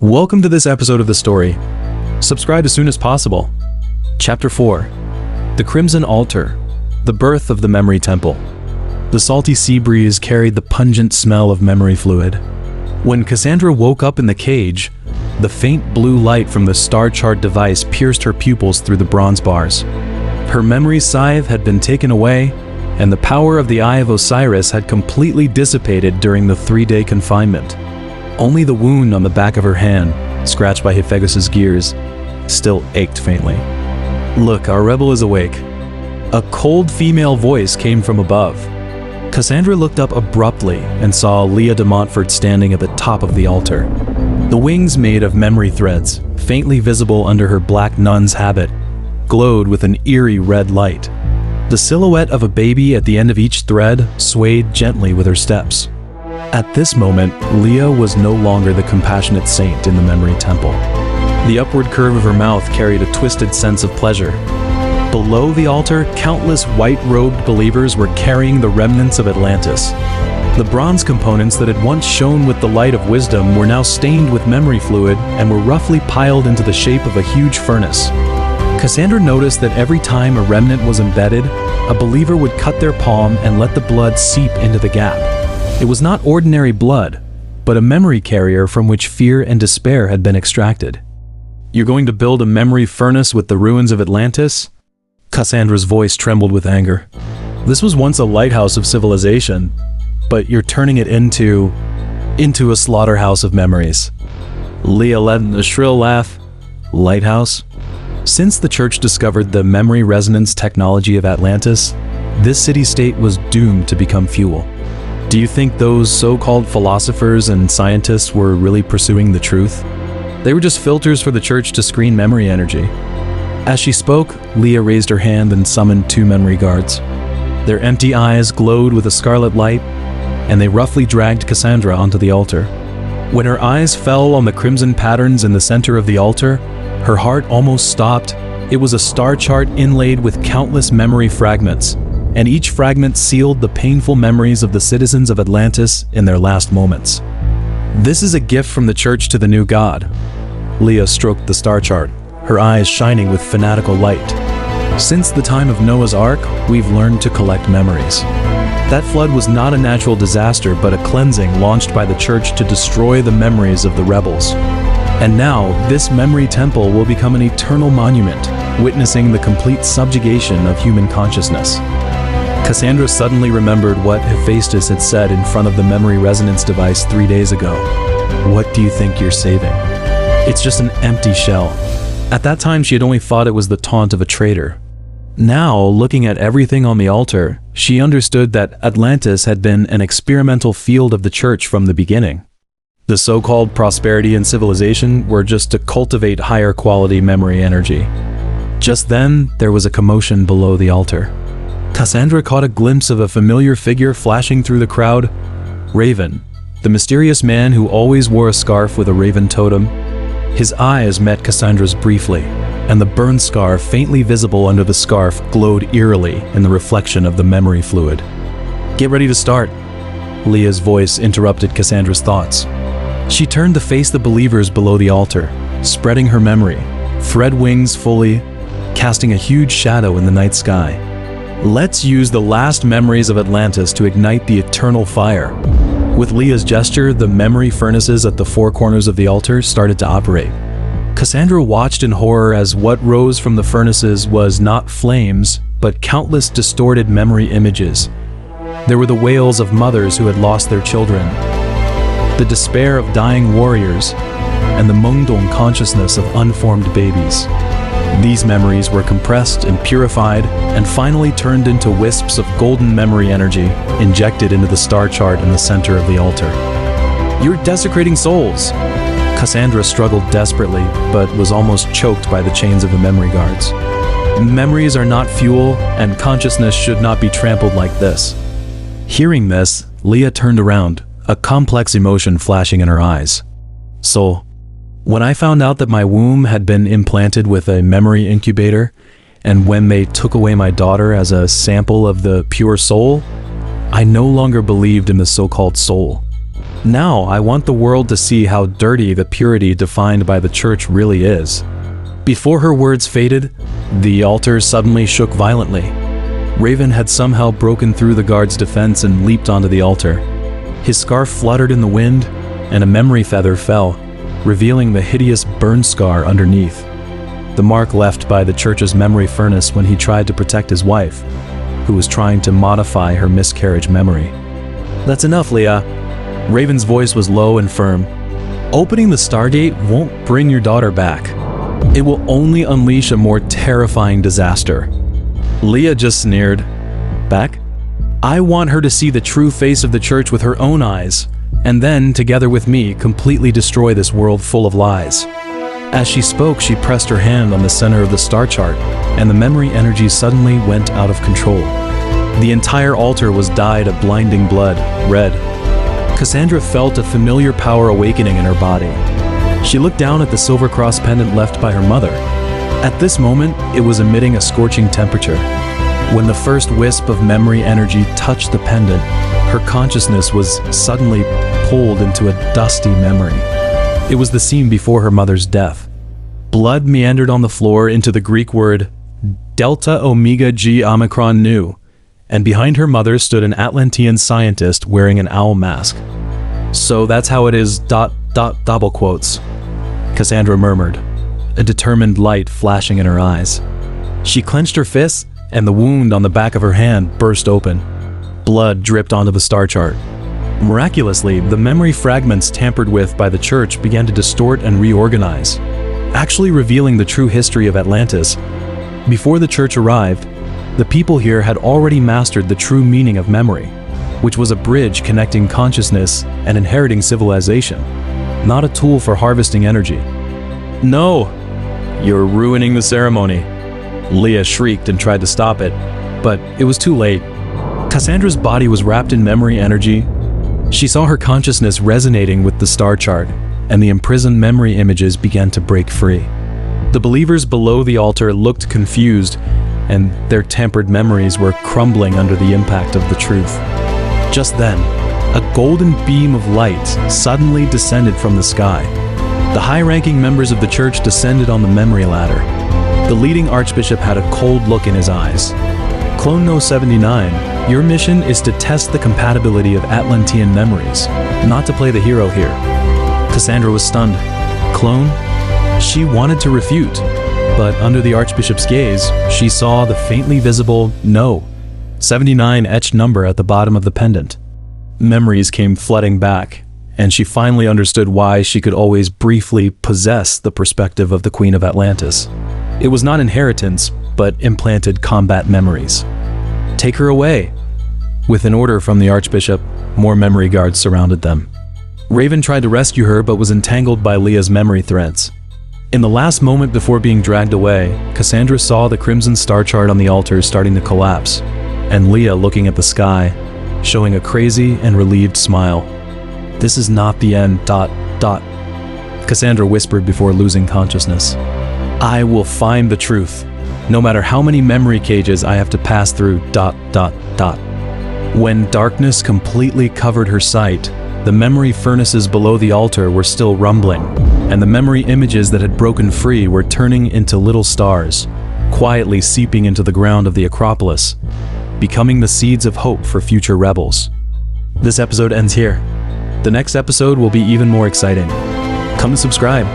Welcome to this episode of the story. Subscribe as soon as possible. Chapter 4. The Crimson Altar. The Birth of the Memory Temple. The salty sea breeze carried the pungent smell of memory fluid. When Cassandra woke up in the cage, the faint blue light from the star chart device pierced her pupils through the bronze bars. Her memory scythe had been taken away, and the power of the Eye of Osiris had completely dissipated during the 3-day confinement. Only the wound on the back of her hand, scratched by Hephaestus' gears, still ached faintly. "Look, our rebel is awake." A cold female voice came from above. Cassandra looked up abruptly and saw Leah de Montfort standing at the top of the altar. The wings made of memory threads, faintly visible under her black nun's habit, glowed with an eerie red light. The silhouette of a baby at the end of each thread swayed gently with her steps. At this moment, Leah was no longer the compassionate saint in the memory temple. The upward curve of her mouth carried a twisted sense of pleasure. Below the altar, countless white-robed believers were carrying the remnants of Atlantis. The bronze components that had once shone with the light of wisdom were now stained with memory fluid and were roughly piled into the shape of a huge furnace. Cassandra noticed that every time a remnant was embedded, a believer would cut their palm and let the blood seep into the gap. It was not ordinary blood, but a memory carrier from which fear and despair had been extracted. "You're going to build a memory furnace with the ruins of Atlantis?" Cassandra's voice trembled with anger. "This was once a lighthouse of civilization, but you're turning it into a slaughterhouse of memories." Leah let a shrill laugh. "Lighthouse?" Since the church discovered the memory resonance technology of Atlantis, this city-state was doomed to become fuel. Do you think those so-called philosophers and scientists were really pursuing the truth? They were just filters for the church to screen memory energy. As she spoke, Leah raised her hand and summoned 2 memory guards. Their empty eyes glowed with a scarlet light, and they roughly dragged Cassandra onto the altar. When her eyes fell on the crimson patterns in the center of the altar, her heart almost stopped. It was a star chart inlaid with countless memory fragments, and each fragment sealed the painful memories of the citizens of Atlantis in their last moments. "This is a gift from the church to the new god." Leah stroked the star chart, her eyes shining with fanatical light. "Since the time of Noah's Ark, we've learned to collect memories. That flood was not a natural disaster, but a cleansing launched by the church to destroy the memories of the rebels. And now, this memory temple will become an eternal monument, witnessing the complete subjugation of human consciousness." Cassandra suddenly remembered what Hephaestus had said in front of the memory resonance device 3 days ago. "What do you think you're saving? It's just an empty shell." At that time, she had only thought it was the taunt of a traitor. Now, looking at everything on the altar, she understood that Atlantis had been an experimental field of the church from the beginning. The so-called prosperity and civilization were just to cultivate higher quality memory energy. Just then, there was a commotion below the altar. Cassandra caught a glimpse of a familiar figure flashing through the crowd. Raven, the mysterious man who always wore a scarf with a raven totem. His eyes met Cassandra's briefly, and the burn scar faintly visible under the scarf glowed eerily in the reflection of the memory fluid. "Get ready to start." Leah's voice interrupted Cassandra's thoughts. She turned to face the believers below the altar, spreading her memory, thread wings fully, casting a huge shadow in the night sky. "Let's use the last memories of Atlantis to ignite the eternal fire." With Leah's gesture, the memory furnaces at the 4 corners of the altar started to operate. Cassandra watched in horror as what rose from the furnaces was not flames, but countless distorted memory images. There were the wails of mothers who had lost their children, the despair of dying warriors, and the Mungdong consciousness of unformed babies. These memories were compressed and purified, and finally turned into wisps of golden memory energy, injected into the star chart in the center of the altar. "You're desecrating souls!" Cassandra struggled desperately, but was almost choked by the chains of the memory guards. "Memories are not fuel, and consciousness should not be trampled like this." Hearing this, Leah turned around, a complex emotion flashing in her eyes. "So, when I found out that my womb had been implanted with a memory incubator, and when they took away my daughter as a sample of the pure soul, I no longer believed in the so-called soul. Now I want the world to see how dirty the purity defined by the church really is." Before her words faded, the altar suddenly shook violently. Raven had somehow broken through the guard's defense and leaped onto the altar. His scarf fluttered in the wind, and a memory feather fell, revealing the hideous burn scar underneath. The mark left by the church's memory furnace when he tried to protect his wife, who was trying to modify her miscarriage memory. "That's enough, Leah." Raven's voice was low and firm. "Opening the Stargate won't bring your daughter back. It will only unleash a more terrifying disaster." Leah just sneered. "Back? I want her to see the true face of the church with her own eyes, and then, together with me, completely destroy this world full of lies." As she spoke, she pressed her hand on the center of the star chart, and the memory energy suddenly went out of control. The entire altar was dyed a blinding blood, red. Cassandra felt a familiar power awakening in her body. She looked down at the silver cross pendant left by her mother. At this moment, it was emitting a scorching temperature. When the first wisp of memory energy touched the pendant, her consciousness was suddenly pulled into a dusty memory. It was the scene before her mother's death. Blood meandered on the floor into the Greek word Delta Omega G Omicron Nu, and behind her mother stood an Atlantean scientist wearing an owl mask. "So that's how it is, ... double quotes," Cassandra murmured, a determined light flashing in her eyes. She clenched her fists, and the wound on the back of her hand burst open. Blood dripped onto the star chart. Miraculously, the memory fragments tampered with by the church began to distort and reorganize, actually revealing the true history of Atlantis. Before the church arrived, the people here had already mastered the true meaning of memory, which was a bridge connecting consciousness and inheriting civilization, not a tool for harvesting energy. "No! You're ruining the ceremony!" Leah shrieked and tried to stop it, but it was too late. Cassandra's body was wrapped in memory energy. She saw her consciousness resonating with the star chart, and the imprisoned memory images began to break free. The believers below the altar looked confused, and their tempered memories were crumbling under the impact of the truth. Just then, a golden beam of light suddenly descended from the sky. The high-ranking members of the church descended on the memory ladder. The leading archbishop had a cold look in his eyes. "Clone No. 79, your mission is to test the compatibility of Atlantean memories, not to play the hero here." Cassandra was stunned. Clone? She wanted to refute, but under the archbishop's gaze, she saw the faintly visible No. 79 etched number at the bottom of the pendant. Memories came flooding back, and she finally understood why she could always briefly possess the perspective of the Queen of Atlantis. It was not inheritance, but implanted combat memories. "Take her away." With an order from the archbishop, more memory guards surrounded them. Raven tried to rescue her but was entangled by Leah's memory threads. In the last moment before being dragged away, Cassandra saw the crimson star chart on the altar starting to collapse, and Leah looking at the sky, showing a crazy and relieved smile. "This is not the end, ... Cassandra whispered before losing consciousness. "I will find the truth, no matter how many memory cages I have to pass through ... When darkness completely covered her sight, the memory furnaces below the altar were still rumbling, and the memory images that had broken free were turning into little stars, quietly seeping into the ground of the Acropolis, becoming the seeds of hope for future rebels. This episode ends here. The next episode will be even more exciting. Come and subscribe.